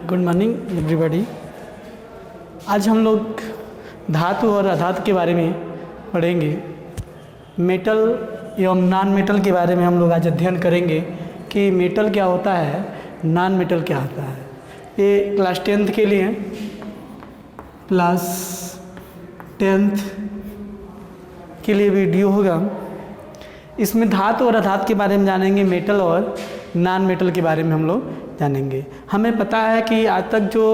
Good morning everybody. आज हम लोग धातु और अधातु के बारे में पढ़ेंगे। मेटल एवं नॉन मेटल के बारे में हम लोग आज अध्ययन करेंगे कि मेटल क्या होता है, नॉन मेटल क्या होता है। ये क्लास 10th के लिए, क्लास 10th के लिए वीडियो होगा। इसमें धातु और अधातु के बारे में जानेंगे, मेटल और नॉन मेटल के बारे में हम लोग जानेंगे। हमें पता है कि आज तक जो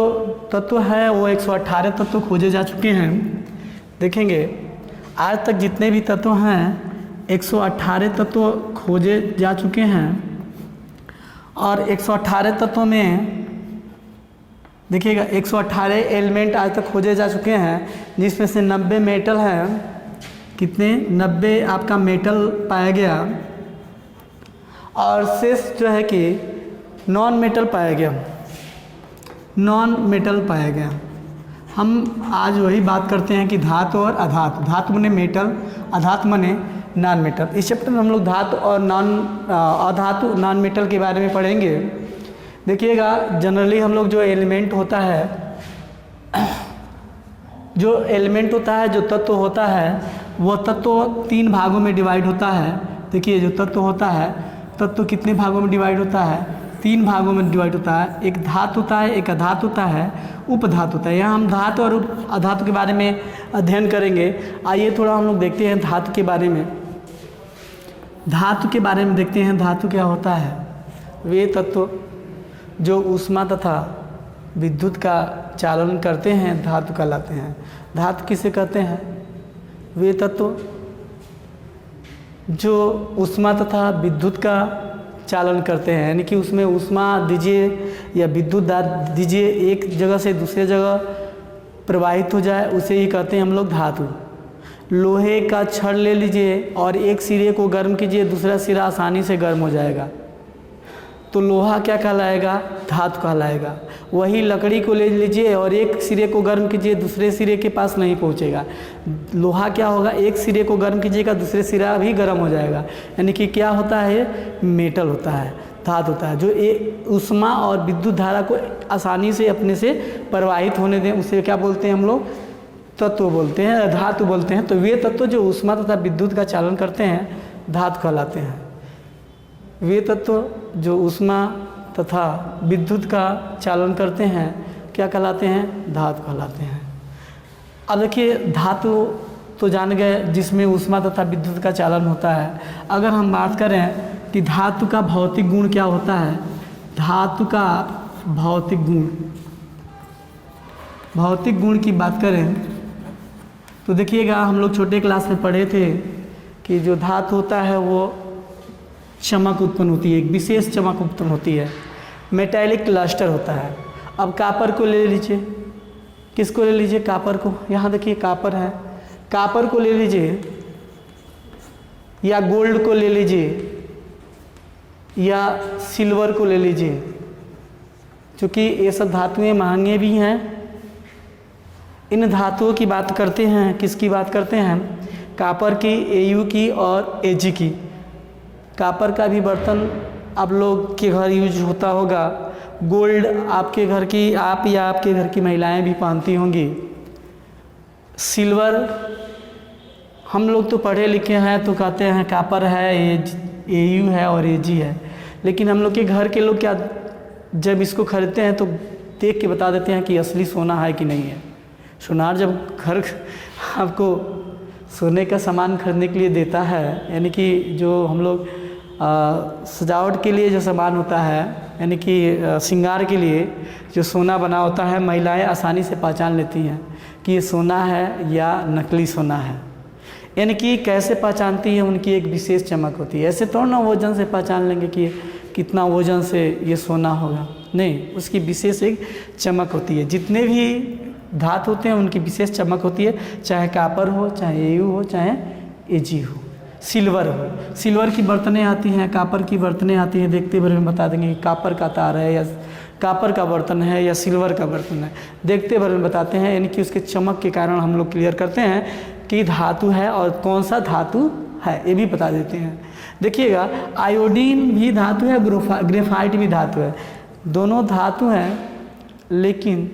तत्व है वो 118 तत्व खोजे जा चुके हैं। देखेंगे आज तक जितने भी तत्व हैं 118 तत्व खोजे जा चुके हैं और 118 तत्वों में देखिएगा 118 एलिमेंट आज तक खोजे जा चुके हैं, जिसमें से 90 मेटल हैं। कितने? 90 आपका मेटल पाया गया और शेष जो है कि नॉन मेटल पाया गया, नॉन मेटल पाया गया। हम आज वही बात करते हैं कि धातु और अधातु। धातु माने मेटल, अधातु माने नॉन मेटल। इस चैप्टर में हम लोग धातु और अधातु नॉन मेटल के बारे में पढ़ेंगे। देखिएगा जनरली हम लोग जो एलिमेंट होता है, जो तत्व होता है वो तत्व 3 भागों में डिवाइड होता है। देखिए जो तत्व होता है, तत्व कितने भागों में डिवाइड होता है? 3 भागों में डिवाइड होता है। एक धातु होता है, एक अधातु होता है, उपधातु होता है। यहाँ हम धातु और अधातु के बारे में अध्ययन करेंगे। आइए थोड़ा हम लोग देखते हैं धातु के बारे में। धातु के बारे में देखते हैं, धातु क्या होता है। वे तत्व जो ऊष्मा तथा विद्युत का चालन करते हैं धातु कहलाते हैं। धातु किसे कहते हैं? वे तत्व जो ऊष्मा तथा विद्युत का चालन करते हैं, यानी कि उसमें ऊष्मा दीजिए या विद्युत दीजिए, एक जगह से दूसरे जगह प्रवाहित हो जाए, उसे ही कहते हैं हम लोग धातु। लोहे का छड़ ले लीजिए और एक सिरे को गर्म कीजिए, दूसरा सिरा आसानी से गर्म हो जाएगा, तो लोहा क्या कहलाएगा? धातु कहलाएगा। वही लकड़ी को ले लीजिए और एक सिरे को गर्म कीजिए, दूसरे सिरे के पास नहीं पहुंचेगा। लोहा क्या होगा? एक सिरे को गर्म कीजिएगा, दूसरे सिरा भी गर्म हो जाएगा। यानी कि क्या होता है? मेटल होता है, धातु होता है, जो एक ऊष्मा और विद्युत धारा को आसानी से अपने से प्रवाहित होने दें, उसे क्या बोलते हैं हम लोग? तत्व बोलते हैं, धातु बोलते हैं। तो वे तत्व जो ऊष्मा तथा विद्युत का चालन करते हैं धातु कहलाते हैं। वे तत्व जो ऊष्मा तथा विद्युत का चालन करते हैं क्या कहलाते हैं? धातु कहलाते हैं। अब देखिए धातु तो जान गए जिसमें ऊष्मा तथा विद्युत का चालन होता है। अगर हम बात करें कि धातु का भौतिक गुण क्या होता है, धातु का भौतिक गुण की बात करें तो देखिएगा हम लोग छोटे क्लास में पढ़े थे कि जो धातु होता है वो चमक उत्पन्न होती है, एक विशेष चमक उत्पन्न होती है, मेटालिक क्लस्टर होता है। अब कापर को ले लीजिए, किसको ले लीजिए? कापर को। यहाँ देखिए कापर है, कापर को ले लीजिए या गोल्ड को ले लीजिए या सिल्वर को ले लीजिए, क्योंकि ये सब धातुएं महंगे भी हैं। इन धातुओं की बात करते हैं, किसकी बात करते हैं? कापर की, Au की और Ag की। कापर का भी बर्तन आप लोग के घर यूज होता होगा। गोल्ड आपके घर की, आप या आपके घर की महिलाएं भी पहनती होंगी। सिल्वर हम लोग तो पढ़े लिखे हैं तो कहते हैं कापर है, Au है और Ag है, लेकिन हम लोग के घर के लोग क्या जब इसको खरीदते हैं तो देख के बता देते हैं कि असली सोना है कि नहीं है। सोनार जब घर आपको सोने का सामान खरीदने के लिए देता है, यानी कि जो हम लोग सजावट के लिए जो सामान होता है, यानी कि श्रृंगार के लिए जो सोना बना होता है, महिलाएं आसानी से पहचान लेती हैं कि ये सोना है या नकली सोना है। यानी कि कैसे पहचानती है? उनकी एक विशेष चमक होती है। ऐसे तो ना वजन से पहचान लेंगे कि कितना वजन से ये सोना होगा, नहीं, उसकी विशेष एक चमक होती है। जितने भी धातु होते हैं उनकी विशेष चमक होती है, चाहे कापर हो, चाहे Au हो, चाहे Ag हो, सिल्वर हो। सिल्वर की बर्तनें आती हैं, कापर की बर्तनें आती हैं। देखते भर में बता देंगे कि कापर का तार है या कापर का बर्तन है या सिल्वर का बर्तन है, देखते भर में बताते हैं। यानी कि उसके चमक के कारण हम लोग क्लियर करते हैं कि धातु है और कौन सा धातु है, ये भी बता देते हैं। देखिएगा आयोडीन भी धातु है, ग्रेफाइट भी धातु है, दोनों धातु हैं। लेकिन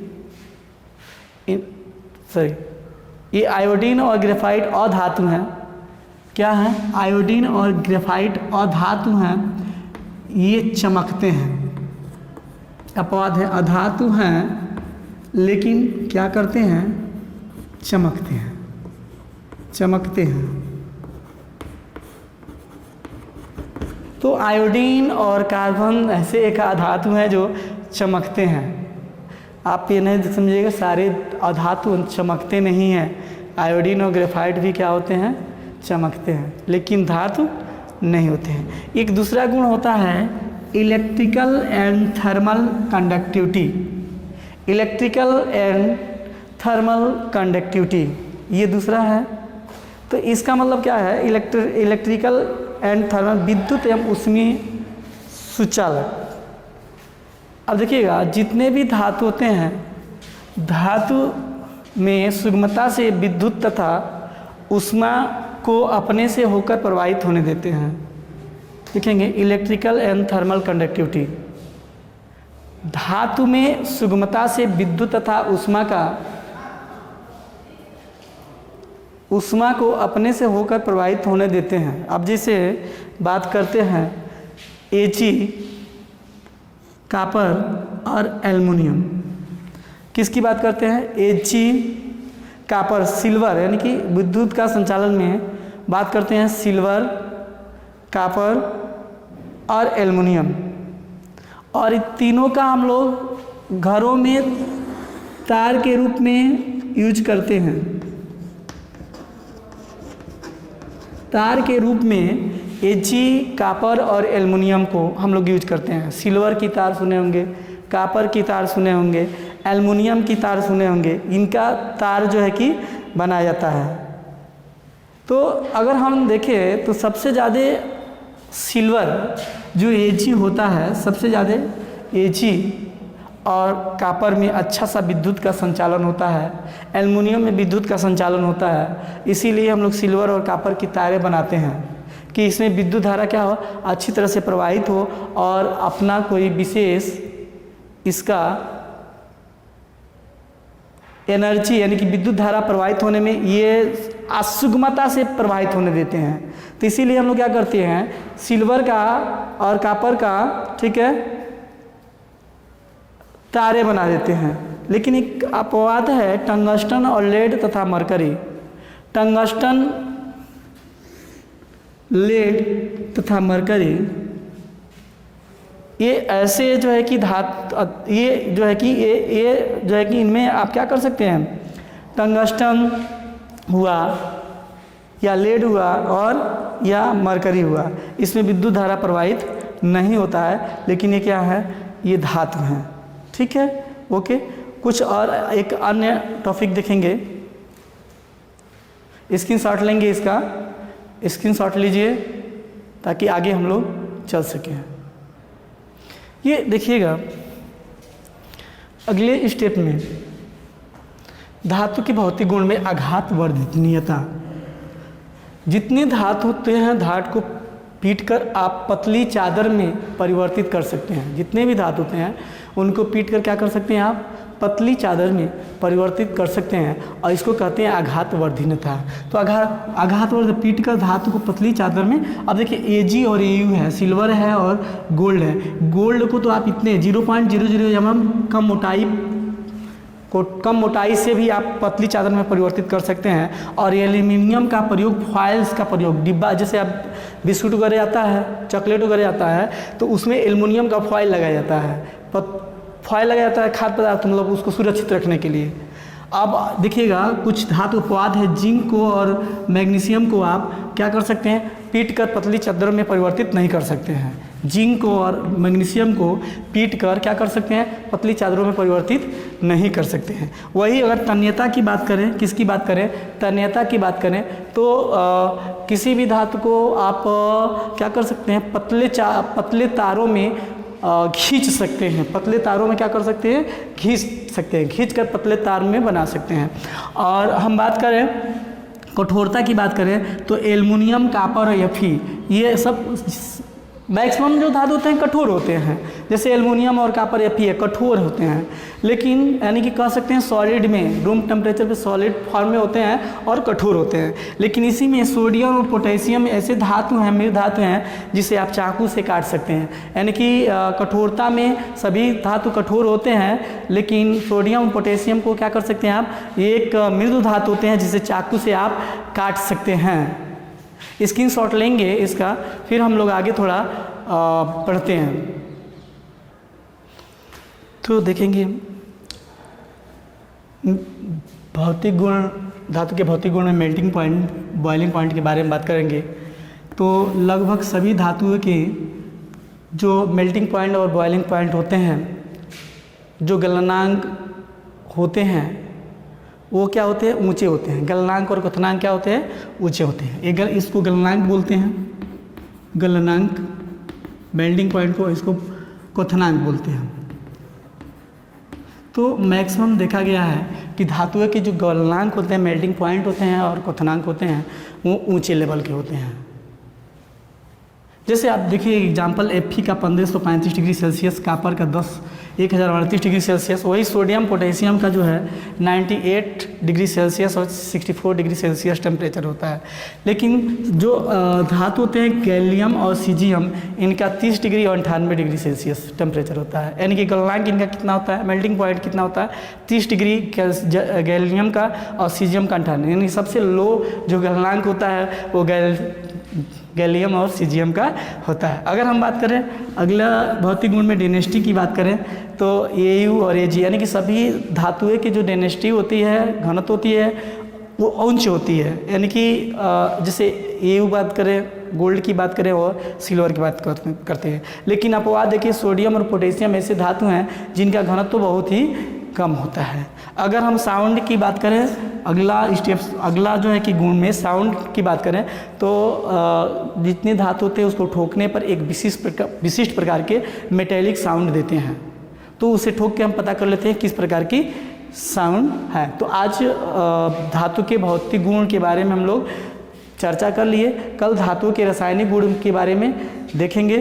ये आयोडीन और ग्रेफाइट अधातु हैं। क्या हैं? आयोडीन और ग्रेफाइट अधातु हैं, ये चमकते हैं। अपवाद है, अधातु हैं लेकिन क्या करते हैं? चमकते हैं, चमकते हैं। तो आयोडीन और कार्बन ऐसे एक अधातु हैं जो चमकते हैं। आप ये नहीं समझिएगा सारे अधातु चमकते नहीं हैं। आयोडीन और ग्रेफाइट भी क्या होते हैं? चमकते हैं, लेकिन धातु नहीं होते हैं। एक दूसरा गुण होता है electrical and thermal conductivity. Electrical and thermal conductivity ये दूसरा है। तो इसका मतलब क्या है? इलेक्ट्रिकल एंड थर्मल, विद्युत एवं ऊष्मीय सुचालक। अब देखिएगा, जितने भी धातु होते हैं, धातु में सुगमता से विद्युत तथा ऊष्मा को अपने से होकर प्रवाहित होने देते हैं। देखेंगे इलेक्ट्रिकल एंड थर्मल कंडक्टिविटी, धातु में सुगमता से विद्युत तथा ऊष्मा को अपने से होकर प्रवाहित होने देते हैं। अब जैसे बात करते हैं Ag, कॉपर और एल्युमिनियम। किसकी बात करते हैं? Ag, कॉपर, सिल्वर, यानी कि विद्युत का संचालन में बात करते हैं सिल्वर, कॉपर और एल्युमिनियम। और इन तीनों का हम लोग घरों में तार के रूप में यूज करते हैं। तार के रूप में Ag, कॉपर और एल्युमिनियम को हम लोग यूज करते हैं। सिल्वर की तार सुने होंगे, कॉपर की तार सुने होंगे, एल्युमिनियम की तार सुने होंगे। इनका तार जो है कि बनाया जाता है। तो अगर हम देखें तो सबसे ज़्यादा सिल्वर जो Ag होता है, सबसे ज़्यादा Ag और कॉपर में अच्छा सा विद्युत का संचालन होता है, एल्युमिनियम में विद्युत का संचालन होता है। इसीलिए हम लोग सिल्वर और कॉपर की तारें बनाते हैं कि इसमें विद्युत धारा क्या हो, अच्छी तरह से प्रवाहित हो और अपना कोई विशेष इसका एनर्जी यानी कि विद्युत धारा प्रवाहित होने में ये असुगमता से प्रवाहित होने देते हैं। तो इसीलिए हम लोग क्या करते हैं, सिल्वर का और कॉपर का, ठीक है, तारे बना देते हैं। लेकिन एक अपवाद है टंगस्टन और लेड तथा मरकरी। टंगस्टन, लेड तथा मरकरी ये ऐसे जो है कि ये जो है कि ये जो है कि इनमें आप क्या कर सकते हैं, टंगस्टन हुआ या लेड हुआ और या मरकरी हुआ, इसमें विद्युत धारा प्रवाहित नहीं होता है, लेकिन ये क्या है, ये धातु हैं। ठीक है, ओके। कुछ और एक अन्य टॉपिक देखेंगे, स्क्रीनशॉट लेंगे, इसका स्क्रीनशॉट लीजिए ताकि आगे हम लोग चल सकें। ये देखिएगा अगले स्टेप में धातु के भौतिक गुण में आघात वर्धनीयता। जितने धातु होते हैं, धातु को पीटकर आप पतली चादर में परिवर्तित कर सकते हैं। जितने भी धातु होते हैं उनको पीटकर क्या कर सकते हैं, आप पतली चादर में परिवर्तित कर सकते हैं और इसको कहते हैं आघात वर्धनीयता। तो आघात वर्ध पीटकर धातु को पतली चादर में। अब देखिए Ag और Au है, सिल्वर है और गोल्ड है। गोल्ड को तो आप इतने 0.00 mm कम मोटाई से भी आप पतली चादर में परिवर्तित कर सकते हैं। और एल्युमिनियम का प्रयोग, फॉइल्स का प्रयोग, डिब्बा जैसे आप बिस्कुट वगैरह आता है, चॉकलेट वगैरह आता है, तो उसमें एल्युमिनियम का फॉइल लगाया जाता है। फॉइल लगाया जाता है खाद्य पदार्थ, मतलब उसको सुरक्षित रखने के लिए। अब देखिएगा कुछ धातु अपवाद है, जिंक को और मैग्नीशियम को आप क्या कर सकते हैं, पीट कर पतली चादरों में परिवर्तित नहीं कर सकते हैं। जिंक को और मैग्नीशियम को पीट कर क्या कर सकते हैं, पतली चादरों में परिवर्तित नहीं कर सकते हैं। वही अगर तन्यता की बात करें, किसकी बात करें, तन्यता की बात करें, तो किसी भी धातु को आप क्या कर सकते हैं, पतले तारों में खींच सकते हैं। पतले तारों में क्या कर सकते हैं, खींच सकते हैं, खींच कर पतले तार में बना सकते हैं। और हम बात करें कठोरता की बात करें तो एल्युमिनियम, कॉपर और Fe ये सब मैक्सिमम जो धातु होते हैं कठोर होते हैं, जैसे एल्युमिनियम और कॉपर Fe है, कठोर होते हैं, लेकिन यानी कि कह सकते हैं सॉलिड में, रूम टेम्परेचर पे सॉलिड फॉर्म में होते हैं और कठोर होते हैं। लेकिन इसी में सोडियम और पोटेशियम ऐसे धातु हैं, मृत धातु हैं जिसे आप चाकू से काट सकते हैं। यानी कि कठोरता में सभी धातु कठोर होते हैं, लेकिन सोडियम और पोटेशियम को क्या कर सकते हैं आप, एक मृदु धातु होते हैं जिसे चाकू से आप काट सकते हैं। स्क्रीनशॉट लेंगे इसका, फिर हम लोग आगे थोड़ा पढ़ते हैं। तो देखेंगे भौतिक गुण, धातु के भौतिक गुण में मेल्टिंग पॉइंट, बॉइलिंग पॉइंट के बारे में बात करेंगे। तो लगभग सभी धातुओं के जो मेल्टिंग पॉइंट और बॉइलिंग पॉइंट होते हैं, जो गलनांक होते हैं वो क्या होते हैं, ऊंचे होते हैं। गलनांक और क्वथनांक क्या होते हैं, ऊंचे होते हैं। इसको गलनांक बोलते हैं, गलनांक। मेल्टिंग पॉइंट को इसको क्वथनांक बोलते हैं। तो मैक्सिमम देखा गया है कि धातुओं के जो गलनांक होते हैं, मेल्टिंग पॉइंट होते हैं और क्वथनांक होते हैं, वो ऊंचे लेवल के होते हैं। जैसे आप देखिए एग्जाम्पल Fe का 1535 डिग्री सेल्सियस, कॉपर का 1038 डिग्री सेल्सियस, वही सोडियम पोटेशियम का जो है 98 डिग्री सेल्सियस और 64 डिग्री सेल्सियस टेम्परेचर होता है। लेकिन जो धातु होते हैं गैलियम और सीजियम, इनका 30 डिग्री और 98 डिग्री सेल्सियस टेम्परेचर होता है। यानी कि गलनांक इनका कितना होता है, मेल्टिंग पॉइंट कितना होता है, 30 डिग्री गैलियम का और सीजियम का 98। यानी सबसे लो जो गलनांक होता है वो गैलियम और सीजियम का होता है। अगर हम बात करें अगला भौतिक गुण में डेंसिटी की बात करें तो Au और Ag, यानी कि सभी धातुएं की जो डेंसिटी होती है, घनत्व होती है, वो उच्च होती है। यानी कि जैसे Au बात करें, गोल्ड की बात करें और सिल्वर की बात करते हैं। लेकिन अपवाद देखिए सोडियम और पोटेशियम ऐसे धातु हैं जिनका घनत्व बहुत ही कम होता है। अगर हम साउंड की बात करें, अगला जो है कि गुण में साउंड की बात करें तो जितने धातु होते हैं उसको ठोकने पर एक विशिष्ट प्रकार के मेटेलिक साउंड देते हैं। तो उसे ठोक के हम पता कर लेते हैं किस प्रकार की साउंड है। तो आज धातु के भौतिक गुण के बारे में हम लोग चर्चा कर लिए। कल धातु के रासायनिक गुण के बारे में देखेंगे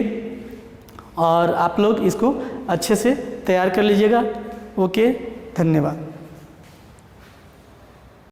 और आप लोग इसको अच्छे से तैयार कर लीजिएगा। ओके, धन्यवाद।